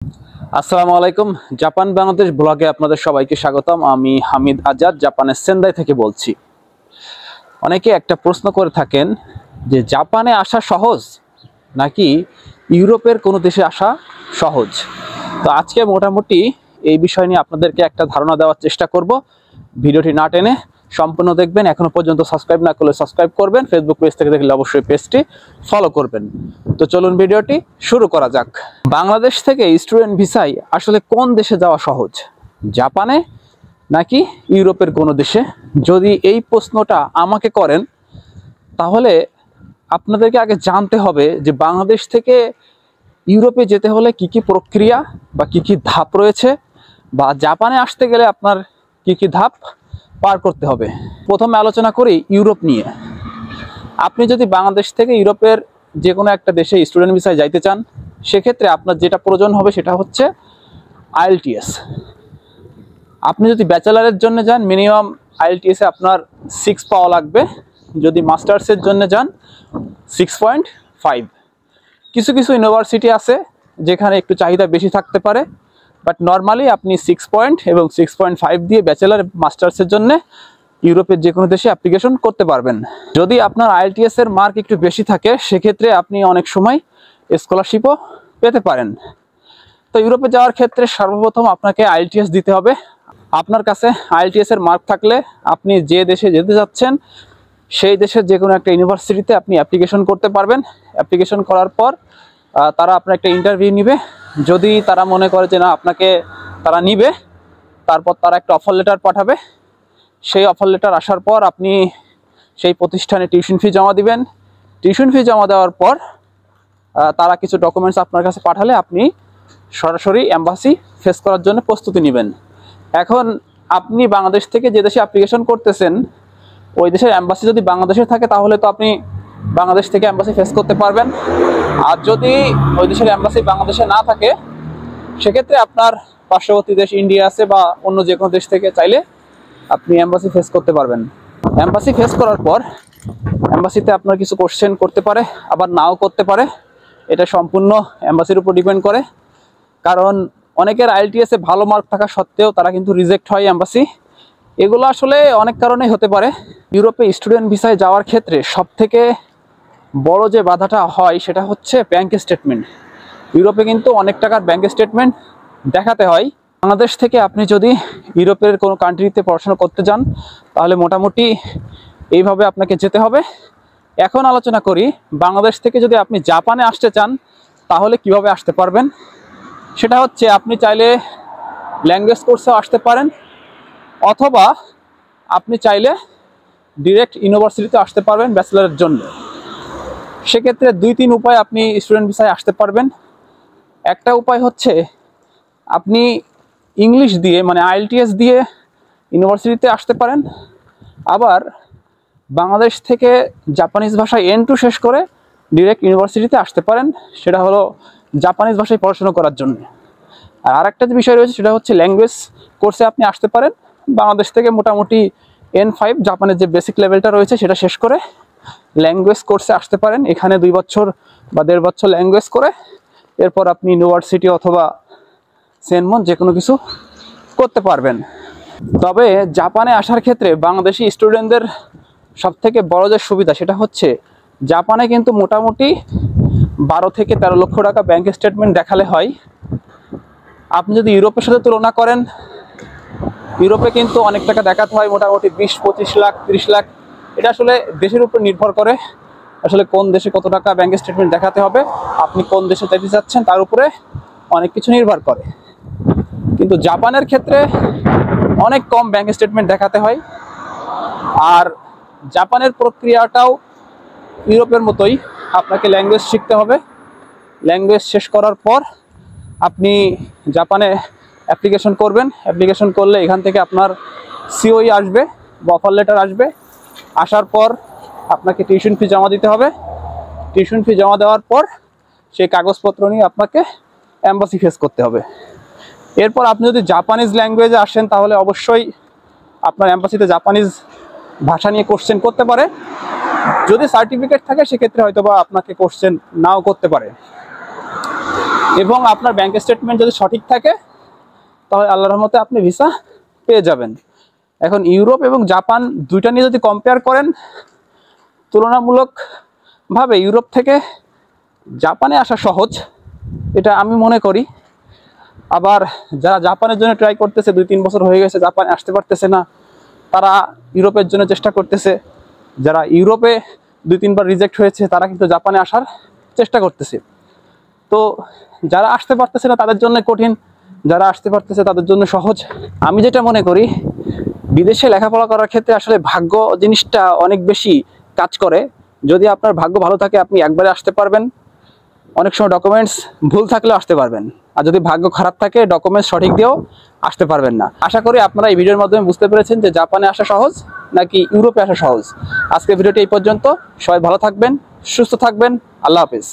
আসসালামু আলাইকুম। জাপান বাংলাদেশ ব্লগে আপনাদের সবাইকে স্বাগতম। আমি হামিদ আজাদ জাপানের সেন্দাই থেকে বলছি। অনেকে একটা প্রশ্ন করে থাকেন যে জাপানে আসা সহজ নাকি ইউরোপের কোনো দেশে আসা সহজ। তো আজকে মোটামুটি এই বিষয় নিয়ে আপনাদেরকে একটা ধারণা দেওয়ার চেষ্টা করব। ভিডিওটি না টেনে সম্পূর্ণ দেখবেন। এখনো পর্যন্ত সাবস্ক্রাইব না করলে সাবস্ক্রাইব করবেন, ফেসবুক পেজ থেকে দেখলে অবশ্যই পেজটি ফলো করবেন। তো চলুন ভিডিওটি শুরু করা যাক। বাংলাদেশ থেকে স্টুডেন্ট ভিসায় আসলে কোন দেশে যাওয়া সহজ, জাপানে নাকি ইউরোপের কোনো দেশে? যদি এই প্রশ্নটা আমাকে করেন তাহলে আপনাদেরকে আগে জানতে হবে যে বাংলাদেশ থেকে ইউরোপে যেতে হলে কি কি প্রক্রিয়া বা কি কি ধাপ রয়েছে, বা জাপানে আসতে গেলে আপনার কি কি ধাপ পার করতে হবে। প্রথমে আলোচনা করি ইউরোপ নিয়ে। আপনি যদি বাংলাদেশ থেকে ইউরোপের যে কোনো একটা দেশে স্টুডেন্ট ভিসায় যাইতে চান, সেক্ষেত্রে আপনার যেটা প্রয়োজন হবে সেটা হচ্ছে আইএলটিএস। আপনি যদি ব্যাচেলারের জন্য যান মিনিমাম আইএলটিএসে আপনার 6 পাওয়া লাগবে। যদি মাস্টার্সের জন্য যান 6.5। কিছু কিছু ইউনিভার্সিটি আছে যেখানে একটু চাহিদা বেশি থাকতে পারে, বাট নর্মালি আপনি 6 এবং 6.5 দিয়ে ব্যাচেলার মাস্টার্সের জন্য ইউরোপের যে কোনো দেশে অ্যাপ্লিকেশন করতে পারবেন। যদি আপনার আইএলটিএস এর মার্ক একটু বেশি থাকে সেক্ষেত্রে আপনি অনেক সময় স্কলারশিপও পেতে পারেন। তো ইউরোপে যাওয়ার ক্ষেত্রে সর্বপ্রথম আপনাকে আইএলটিএস দিতে হবে। আপনার কাছে আইএলটিএস এর মার্ক থাকলে আপনি যে দেশে যেতে যাচ্ছেন সেই দেশের যে কোনো একটা ইউনিভার্সিটিতে আপনি অ্যাপ্লিকেশন করতে পারবেন। অ্যাপ্লিকেশন করার পর তারা আপনার একটা ইন্টারভিউ নেবে। যদি তারা মনে করে যে না আপনাকে তারা নিবে, তারপর তারা একটা অফার লেটার পাঠাবে। সেই অফার লেটার আসার পর আপনি সেই প্রতিষ্ঠানে টিউশন ফি জমা দিবেন। টিউশন ফি জমা দেওয়ার পর তারা কিছু ডকুমেন্টস আপনার কাছে পাঠালে আপনি সরাসরি এম্বাসি ফেস করার জন্য প্রস্তুতি নেবেন। এখন আপনি বাংলাদেশ থেকে যে দেশে অ্যাপ্লিকেশন করতেছেন ওই দেশের এম্বাসি যদি বাংলাদেশে থাকে তাহলে তো আপনি বাংলাদেশ থেকে এম্বাসি ফেস করতে পারবেন। আর যদি ওই দেশের এম্বাসি বাংলাদেশে না থাকে সেক্ষেত্রে আপনার পার্শ্ববর্তী দেশ ইন্ডিয়া আছে বা অন্য যে কোনো দেশ থেকে চাইলে আপনি এম্বাসি ফেস করতে পারবেন। এম্বাসি ফেস করার পর এম্বাসিতে আপনার কিছু কোশ্চেন করতে পারে, আবার নাও করতে পারে। এটা সম্পূর্ণ এম্বাসির উপর ডিপেন্ড করে, কারণ অনেকের আইএলটিএস এ ভালো মার্ক থাকা সত্ত্বেও তারা কিন্তু রিজেক্ট হয় এম্বাসি। এগুলো আসলে অনেক কারণেই হতে পারে। ইউরোপে স্টুডেন্ট ভিসায় যাওয়ার ক্ষেত্রে সবথেকে বড় যে বাধাটা হয় সেটা হচ্ছে ব্যাংক স্টেটমেন্ট। ইউরোপে কিন্তু অনেক টাকার ব্যাংক স্টেটমেন্ট দেখাতে হয়। বাংলাদেশ থেকে আপনি যদি ইউরোপের কোনো কান্ট্রিতে পড়াশোনা করতে যান তাহলে মোটামুটি এইভাবে আপনাকে যেতে হবে। এখন আলোচনা করি বাংলাদেশ থেকে যদি আপনি জাপানে আসতে চান তাহলে কিভাবে আসতে পারবেন। সেটা হচ্ছে আপনি চাইলে ল্যাঙ্গুয়েজ কোর্সেও আসতে পারেন, অথবা আপনি চাইলে ডিরেক্ট ইউনিভার্সিটিতে আসতে পারবেন ব্যাচেলারের জন্য। সেক্ষেত্রে 2-3 উপায় আপনি স্টুডেন্ট ভিসায় আসতে পারবেন। একটা উপায় হচ্ছে আপনি ইংলিশ দিয়ে মানে আইএলটিএস দিয়ে ইউনিভার্সিটিতে আসতে পারেন, আবার বাংলাদেশ থেকে জাপানিজ ভাষায় N2 শেষ করে ডিরেক্ট ইউনিভার্সিটিতে আসতে পারেন। সেটা হলো জাপানিজ ভাষায় পড়াশোনা করার জন্য। আর আরেকটা যে বিষয় রয়েছে সেটা হচ্ছে ল্যাঙ্গুয়েজ কোর্সে আপনি আসতে পারেন। বাংলাদেশ থেকে মোটামুটি N5 জাপানের যে বেসিক লেভেলটা রয়েছে সেটা শেষ করে ল্যাঙ্গুয়েজ কোর্সে আসতে পারেন। এখানে 2 বছর বা 1.5 বছর ল্যাঙ্গুয়েজ করে এরপর আপনি ইউনিভার্সিটি অথবা সেনমন যে কোনো কিছু করতে পারবেন। তবে জাপানে আসার ক্ষেত্রে বাংলাদেশি স্টুডেন্টদের সবথেকে বড় যে সুবিধা সেটা হচ্ছে জাপানে কিন্তু মোটামুটি 12 থেকে 13 লক্ষ টাকা ব্যাংক স্টেটমেন্ট দেখালে হয়। আপনি যদি ইউরোপের সাথে তুলনা করেন, ইউরোপে কিন্তু অনেক টাকা দেখাতে হয়, মোটামুটি 20-25 লাখ 30 লাখ। এটা আসলে দেশের উপর নির্ভর করে আসলে কোন দেশে কত টাকা ব্যাংক স্টেটমেন্ট দেখাতে হবে, আপনি কোন দেশে যেতে চাচ্ছেন তার উপরে অনেক কিছু নির্ভর করে। কিন্তু জাপানের ক্ষেত্রে অনেক কম ব্যাংক স্টেটমেন্ট দেখাতে হয়। আর জাপানের প্রক্রিয়াটাও ইউরোপের মতোই, আপনাকে ল্যাঙ্গুয়েজ শিখতে হবে। ল্যাঙ্গুয়েজ শেষ করার পর আপনি জাপানে অ্যাপ্লিকেশন করবেন। অ্যাপ্লিকেশন করলে এখান থেকে আপনার সিওই আসবে বা অফার লেটার আসবে। আসার পর আপনাকে টিউশন ফি জমা দিতে হবে। টিউশন ফি জমা দেওয়ার পর সেই কাগজপত্র নিয়ে আপনাকে এম্বাসি ফেস করতে হবে। এরপর আপনি যদি জাপানিজ ল্যাঙ্গুয়েজে আসেন তাহলে অবশ্যই আপনার এম্বাসিতে জাপানিজ ভাষা নিয়ে কোশ্চেন করতে পারে। যদি সার্টিফিকেট থাকে সেক্ষেত্রে হয়তো বা আপনাকে কোশ্চেন নাও করতে পারে। এবং আপনার ব্যাংক স্টেটমেন্ট যদি সঠিক থাকে তাহলে আল্লাহর রহমতে আপনি ভিসা পেয়ে যাবেন। এখন ইউরোপ এবং জাপান দুইটা নিয়ে যদি কম্পেয়ার করেন, তুলনামূলকভাবে ইউরোপ থেকে জাপানে আসা সহজ, এটা আমি মনে করি। আবার যারা জাপানের জন্য ট্রাই করতেছে, 2-3 বছর হয়ে গেছে জাপানে আসতে পারতেছে না, তারা ইউরোপের জন্য চেষ্টা করতেছে। যারা ইউরোপে 2-3 বার রিজেক্ট হয়েছে তারা কিন্তু জাপানে আসার চেষ্টা করতেছে। তো যারা আসতে পারতেছে না তাদের জন্য কঠিন, যারা আসতে পারতেছে তাদের জন্য সহজ। আমি যেটা মনে করি, বিদেশে লেখাপড়া করার ক্ষেত্রে আসলে ভাগ্য জিনিসটা অনেক বেশি কাজ করে। যদি আপনার ভাগ্য ভালো থাকে আপনি একবারে আসতে পারবেন, অনেক সময় ডকুমেন্টস ভুল থাকলেও আসতে পারবেন। আর যদি ভাগ্য খারাপ থাকে ডকুমেন্টস সঠিক দিয়েও আসতে পারবেন না। আশা করি আপনারা এই ভিডিওর মাধ্যমে বুঝতে পেরেছেন যে জাপানে আসা সহজ নাকি ইউরোপে আসা সহজ। আজকের ভিডিওটি এই পর্যন্ত। সবাই ভালো থাকবেন, সুস্থ থাকবেন। আল্লাহ হাফেজ।